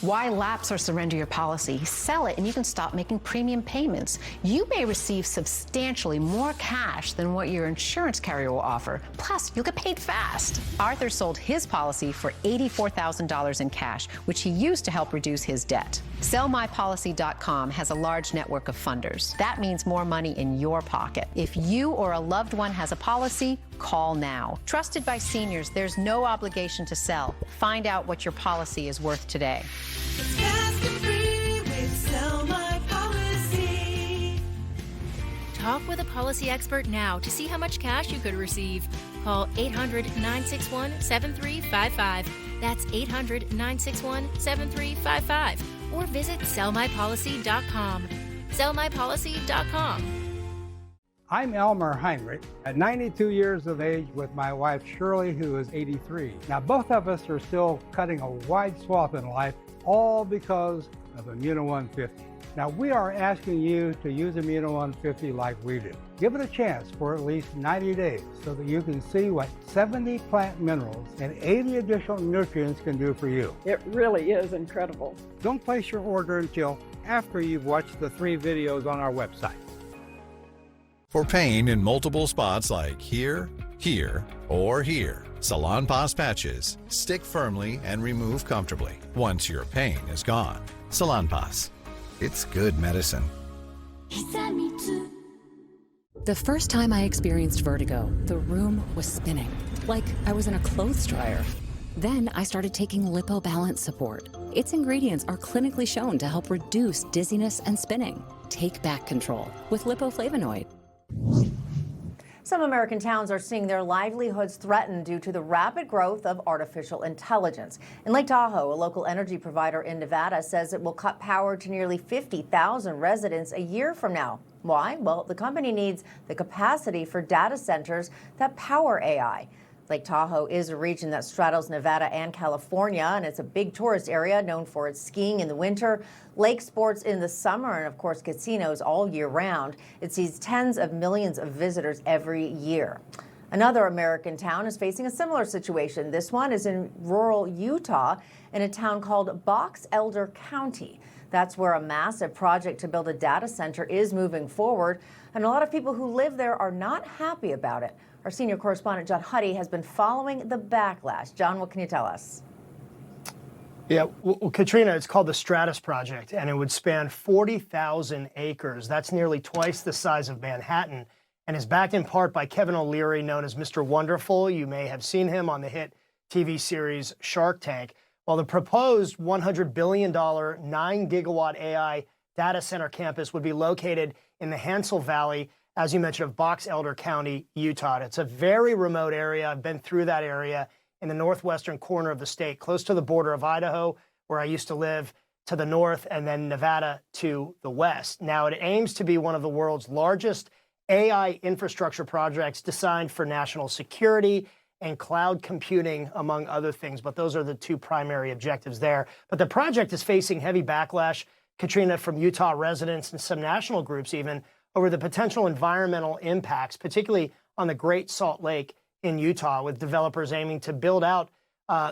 Why lapse or surrender your policy? Sell it and you can stop making premium payments. You may receive substantially more cash than what your insurance carrier will offer. Plus, you'll get paid fast. Arthur sold his policy for $84,000 in cash, which he used to help reduce his debt. SellMyPolicy.com has a large network of funders. That means more money in your pocket. If you or a loved one has a policy, call now. Trusted by seniors, there's no obligation to sell. Find out what your policy is worth today. It's fast and free with Sell My Policy. Talk with a policy expert now to see how much cash you could receive. Call 800-961-7355. That's 800-961-7355. Or visit sellmypolicy.com. Sellmypolicy.com. I'm Elmer Heinrich, at 92 years of age with my wife Shirley, who is 83. Now, both of us are still cutting a wide swath in life, all because of Immuno 150. Now, we are asking you to use Immuno 150 like we do. Give it a chance for at least 90 days so that you can see what 70 plant minerals and 80 additional nutrients can do for you. It really is incredible. Don't place your order until after you've watched the 3 videos on our website. For pain in multiple spots like here, here, or here, Salonpas patches stick firmly and remove comfortably once your pain is gone. Salonpas. It's good medicine. The first time I experienced vertigo, the room was spinning, like I was in a clothes dryer. Then I started taking LipoBalance support. Its ingredients are clinically shown to help reduce dizziness and spinning. Take back control with lipoflavonoid. Some American towns are seeing their livelihoods threatened due to the rapid growth of artificial intelligence. In Lake Tahoe, a local energy provider in Nevada says it will cut power to nearly 50,000 residents a year from now. Why? Well, the company needs the capacity for data centers that power AI. Lake Tahoe is a region that straddles Nevada and California, and it's a big tourist area known for its skiing in the winter, lake sports in the summer, and of course casinos all year round. It sees tens of millions of visitors every year. Another American town is facing a similar situation. This one is in rural Utah in a town called Box Elder County. That's where a massive project to build a data center is moving forward, and a lot of people who live there are not happy about it. Our senior correspondent, John Huddy, has been following the backlash. John, what can you tell us? Yeah, well, Katrina, it's called the Stratus Project, and it would span 40,000 acres. That's nearly twice the size of Manhattan, and is backed in part by Kevin O'Leary, known as Mr. Wonderful. You may have seen him on the hit TV series Shark Tank. Well, the proposed $100 billion 9-gigawatt AI data center campus would be located in the Hansel Valley, as you mentioned, of Box Elder County, Utah. It's a very remote area. I've been through that area in the northwestern corner of the state, close to the border of Idaho, where I used to live, to the north, and then Nevada to the west. Now, it aims to be one of the world's largest AI infrastructure projects designed for national security and cloud computing, among other things. But those are the two primary objectives there. But the project is facing heavy backlash, Katrina, from Utah residents and some national groups even, over the potential environmental impacts, particularly on the Great Salt Lake in Utah, with developers aiming to build out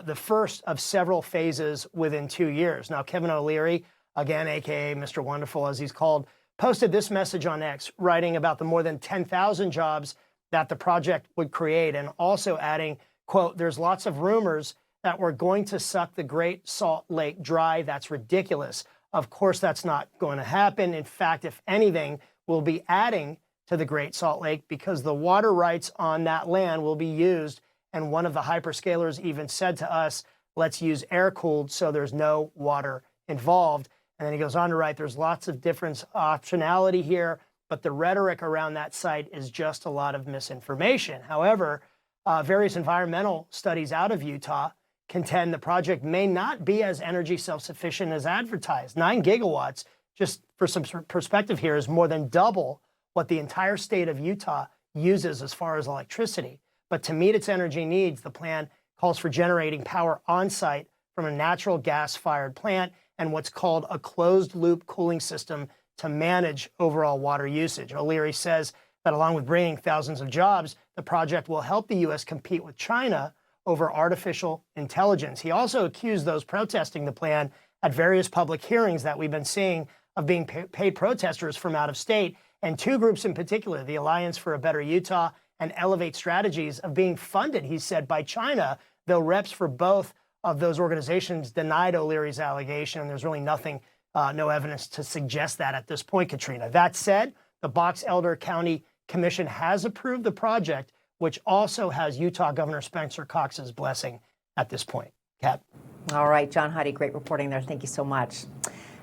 the first of several phases within 2 years. Now, Kevin O'Leary, again, AKA Mr. Wonderful, as he's called, posted this message on X, writing about the more than 10,000 jobs that the project would create, and also adding, quote, "There's lots of rumors that we're going to suck the Great Salt Lake dry. That's ridiculous. Of course, that's not going to happen. In fact, if anything, we'll be adding to the Great Salt Lake because the water rights on that land will be used." And one of the hyperscalers even said to us, "Let's use air-cooled so there's no water involved." And then he goes on to write, "There's lots of different optionality here, but the rhetoric around that site is just a lot of misinformation." However, various environmental studies out of Utah contend the project may not be as energy self-sufficient as advertised. 9 gigawatts, just for some perspective here, is more than double what the entire state of Utah uses as far as electricity. But to meet its energy needs, the plan calls for generating power on-site from a natural gas-fired plant and what's called a closed-loop cooling system to manage overall water usage. O'Leary says that along with bringing thousands of jobs, the project will help the U.S. compete with China over artificial intelligence. He also accused those protesting the plan at various public hearings that we've been seeing of being paid protesters from out of state, and two groups in particular, the Alliance for a Better Utah and Elevate Strategies, of being funded, he said, by China, though reps for both of those organizations denied O'Leary's allegation, and there's really nothing, no evidence to suggest that at this point, Katrina. That said, the Box Elder County Commission has approved the project, which also has Utah Governor Spencer Cox's blessing at this point. Kat. All right, John Huddy, great reporting there. Thank you so much.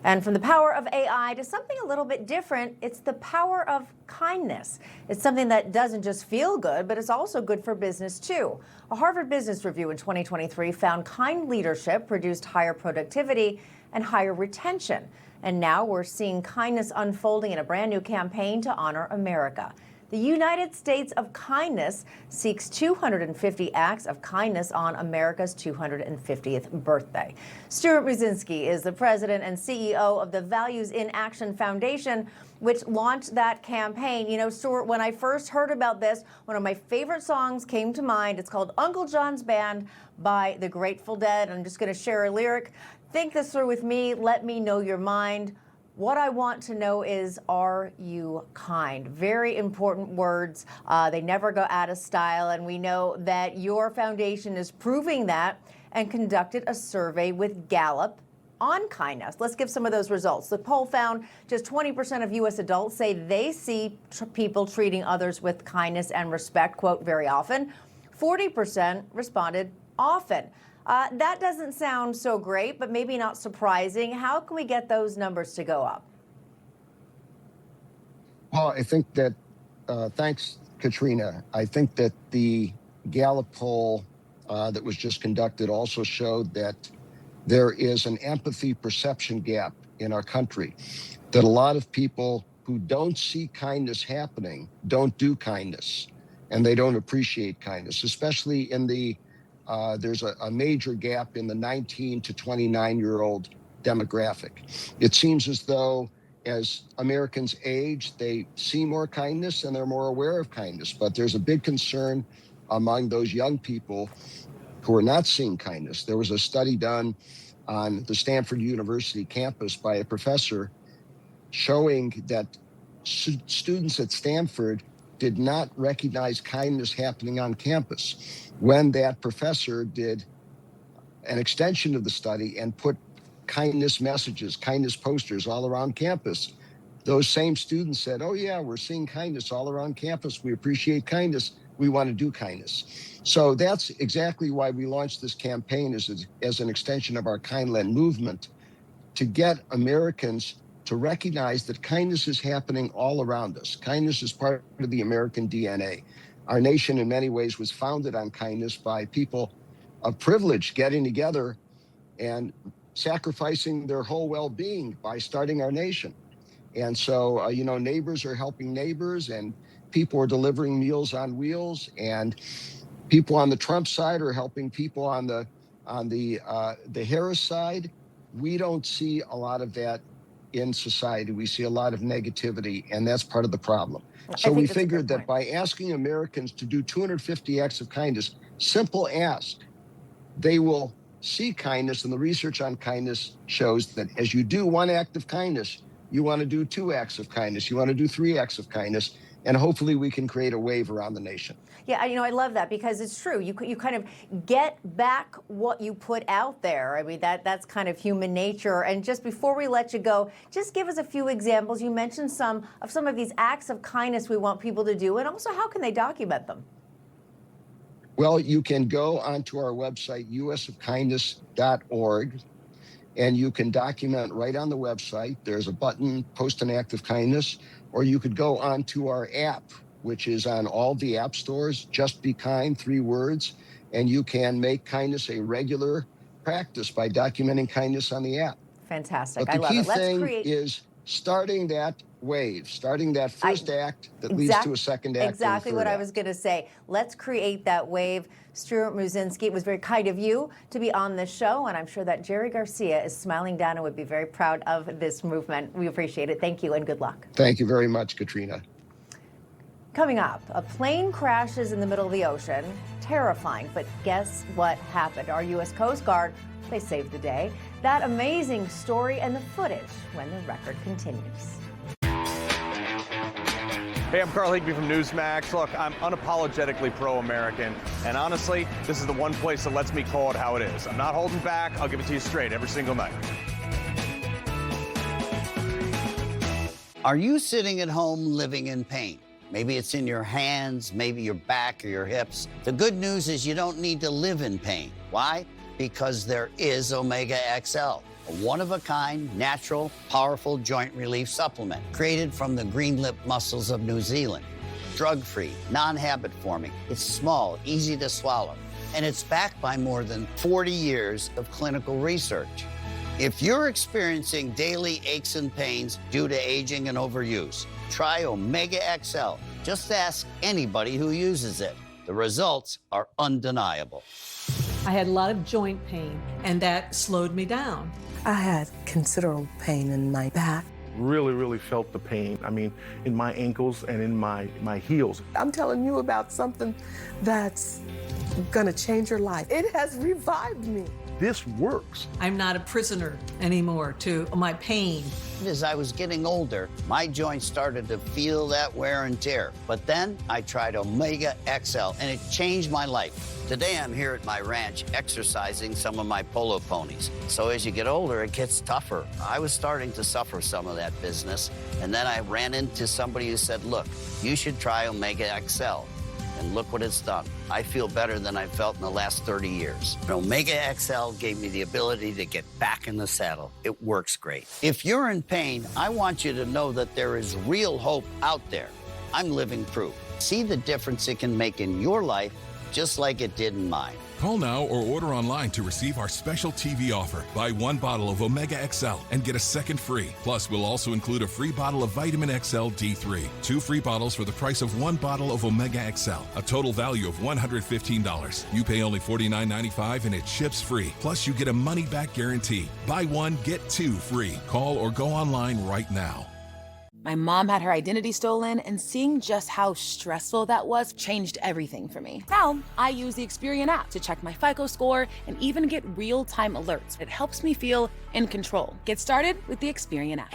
And from the power of AI to something a little bit different, it's the power of kindness. It's something that doesn't just feel good, but it's also good for business too. A Harvard Business Review in 2023 found kind leadership produced higher productivity and higher retention. And now we're seeing kindness unfolding in a brand new campaign to honor America. The United States of Kindness seeks 250 acts of kindness on America's 250th birthday. Stuart Muszynski is the president and CEO of the Values in Action Foundation, which launched that campaign. You know, Stuart, when I first heard about this, one of my favorite songs came to mind. It's called Uncle John's Band by the Grateful Dead. I'm just going to share a lyric. Think this through with me. Let me know your mind. What I want to know is, are you kind? Very important words. They never go out of style, and we know that your foundation is proving that and conducted a survey with Gallup on kindness. Let's give some of those results. The poll found just 20% of U.S. adults say they see people treating others with kindness and respect, quote, very often. 40% responded often. That doesn't sound so great, but maybe not surprising. How can we get those numbers to go up? Well, I think that, thanks, Katrina. I think that the Gallup poll that was just conducted also showed that there is an empathy perception gap in our country, that a lot of people who don't see kindness happening don't do kindness, and they don't appreciate kindness, especially in the, there's a major gap in the 19 to 29-year-old demographic. It seems as though as Americans age, they see more kindness and they're more aware of kindness, but there's a big concern among those young people who are not seeing kindness. There was a study done on the Stanford University campus by a professor showing that students at Stanford did not recognize kindness happening on campus. When that professor did an extension of the study and put kindness messages, kindness posters all around campus, those same students said, oh yeah, we're seeing kindness all around campus. We appreciate kindness. We want to do kindness. So that's exactly why we launched this campaign as an extension of our Kindland movement, to get Americans to recognize that kindness is happening all around us. Kindness is part of the American DNA. Our nation in many ways was founded on kindness by people of privilege getting together and sacrificing their whole well-being by starting our nation. And so, neighbors are helping neighbors, and people are delivering Meals on Wheels, and people on the Trump side are helping people on the Harris side. We don't see a lot of that in society. We see a lot of negativity, and that's part of the problem. So we figured that by asking Americans to do 250 acts of kindness, simple ask, they will see kindness, and the research on kindness shows that as you do one act of kindness, you want to do 2 acts of kindness, you want to do 3 acts of kindness, and hopefully we can create a wave around the nation. Yeah, I love that, because it's true. You kind of get back what you put out there. I mean, that's kind of human nature. And just before we let you go, just give us a few examples. You mentioned some of these acts of kindness we want people to do, and also how can they document them? Well, you can go onto our website, usofkindness.org, and you can document right on the website. There's a button, post an act of kindness, or you could go onto our app, which is on all the app stores, Just Be Kind, 3 words, and you can make kindness a regular practice by documenting kindness on the app. Fantastic. But the key thing is starting that wave, starting that first act that leads to a second act. Exactly what I was going to say. Let's create that wave. Stuart Muszynski, it was very kind of you to be on this show, and I'm sure that Jerry Garcia is smiling down and would be very proud of this movement. We appreciate it. Thank you and good luck. Thank you very much, Katrina. Coming up, a plane crashes in the middle of the ocean. Terrifying, but guess what happened? Our U.S. Coast Guard, they saved the day. That amazing story and the footage when the record continues. Hey, I'm Carl Higby from Newsmax. Look, I'm unapologetically pro-American, and honestly, this is the one place that lets me call it how it is. I'm not holding back. I'll give it to you straight every single night. Are you sitting at home living in pain? Maybe it's in your hands, maybe your back or your hips. The good news is you don't need to live in pain. Why? Because there is Omega XL. A one-of-a-kind, natural, powerful joint relief supplement created from the green-lip mussels of New Zealand. Drug-free, non-habit forming. It's small, easy to swallow, and it's backed by more than 40 years of clinical research. If you're experiencing daily aches and pains due to aging and overuse, try Omega XL. Just ask anybody who uses it. The results are undeniable. I had a lot of joint pain, and that slowed me down. I had considerable pain in my back. Really felt the pain. I mean, in my ankles and in my heels. I'm telling you about something that's gonna change your life. It has revived me. This works. I'm not a prisoner anymore to my pain. As I was getting older, my joints started to feel that wear and tear. But then I tried Omega XL, and it changed my life. Today I'm here at my ranch exercising some of my polo ponies. So as you get older, it gets tougher. I was starting to suffer some of that business, and then I ran into somebody who said, look, you should try Omega XL. And look what it's done. I feel better than I've felt in the last 30 years. Omega XL gave me the ability to get back in the saddle. It works great. If you're in pain, I want you to know that there is real hope out there. I'm living proof. See the difference it can make in your life, just like it did in mine. Call now or order online to receive our special TV offer. Buy 1 bottle of Omega XL and get a second free. Plus, we'll also include a free bottle of Vitamin XL D3. 2 free bottles for the price of 1 bottle of Omega XL. A total value of $115. You pay only $49.95 and it ships free. Plus, you get a money-back guarantee. Buy 1, get 2 free. Call or go online right now. My mom had her identity stolen, and seeing just how stressful that was changed everything for me. Now, I use the Experian app to check my FICO score and even get real-time alerts. It helps me feel in control. Get started with the Experian app.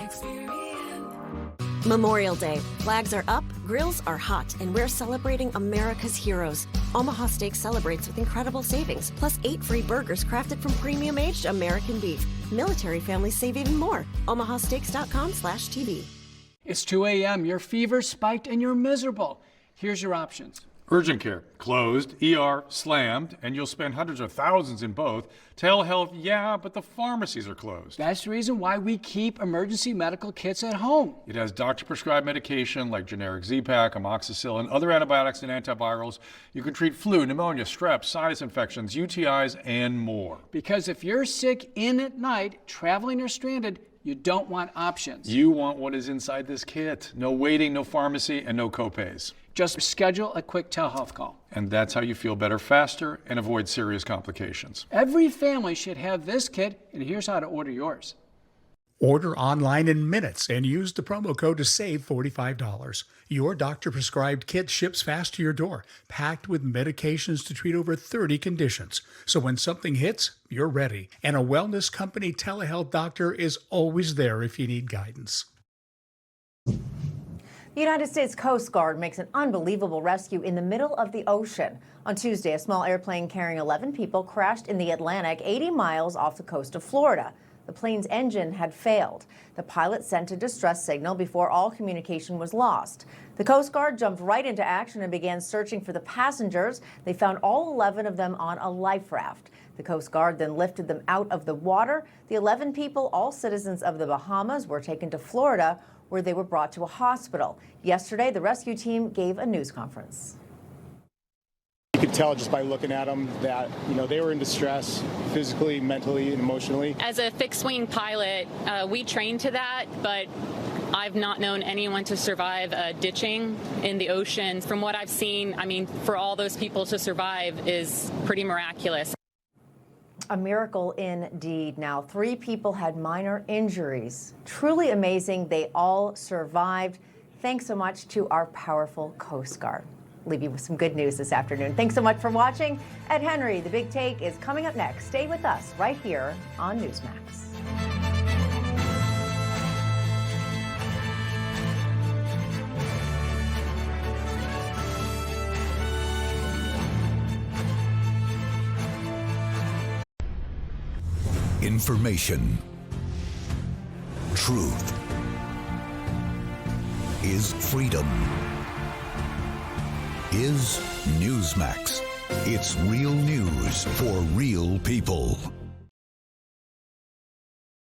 Memorial Day. Flags are up, grills are hot, and we're celebrating America's heroes. Omaha Steak celebrates with incredible savings, plus 8 free burgers crafted from premium-aged American beef. Military families save even more. omahasteaks.com/TV. It's 2 a.m., your fever spiked and you're miserable. Here's your options. Urgent care, closed. ER, slammed, and you'll spend hundreds of thousands in both. Telehealth, yeah, but the pharmacies are closed. That's the reason why we keep emergency medical kits at home. It has doctor-prescribed medication like generic Z-Pak, amoxicillin, other antibiotics and antivirals. You can treat flu, pneumonia, strep, sinus infections, UTIs, and more. Because if you're sick in at night, traveling or stranded, you don't want options. You want what is inside this kit. No waiting, no pharmacy, and no copays. Just schedule a quick telehealth call. And that's how you feel better faster and avoid serious complications. Every family should have this kit, and here's how to order yours. Order online in minutes and use the promo code to save $45. Your doctor-prescribed kit ships fast to your door, packed with medications to treat over 30 conditions. So when something hits, you're ready. And a wellness company telehealth doctor is always there if you need guidance. The United States Coast Guard makes an unbelievable rescue in the middle of the ocean. On Tuesday, a small airplane carrying 11 people crashed in the Atlantic 80 miles off the coast of Florida. The plane's engine had failed. The pilot sent a distress signal before all communication was lost. The Coast Guard jumped right into action and began searching for the passengers. They found all 11 of them on a life raft. The Coast Guard then lifted them out of the water. The 11 people, all citizens of the Bahamas, were taken to Florida, where they were brought to a hospital. Yesterday, the rescue team gave a news conference. You could tell just by looking at them that, they were in distress physically, mentally, and emotionally. As a fixed-wing pilot, we train to that, but I've not known anyone to survive ditching in the ocean. From what I've seen, for all those people to survive is pretty miraculous. A miracle indeed. Now, 3 people had minor injuries. Truly amazing. They all survived. Thanks so much to our powerful Coast Guard. Leave you with some good news this afternoon. Thanks so much for watching. Ed Henry, The Big Take, is coming up next. Stay with us right here on Newsmax. Information. Truth is freedom. Is Newsmax. It's real news for real people.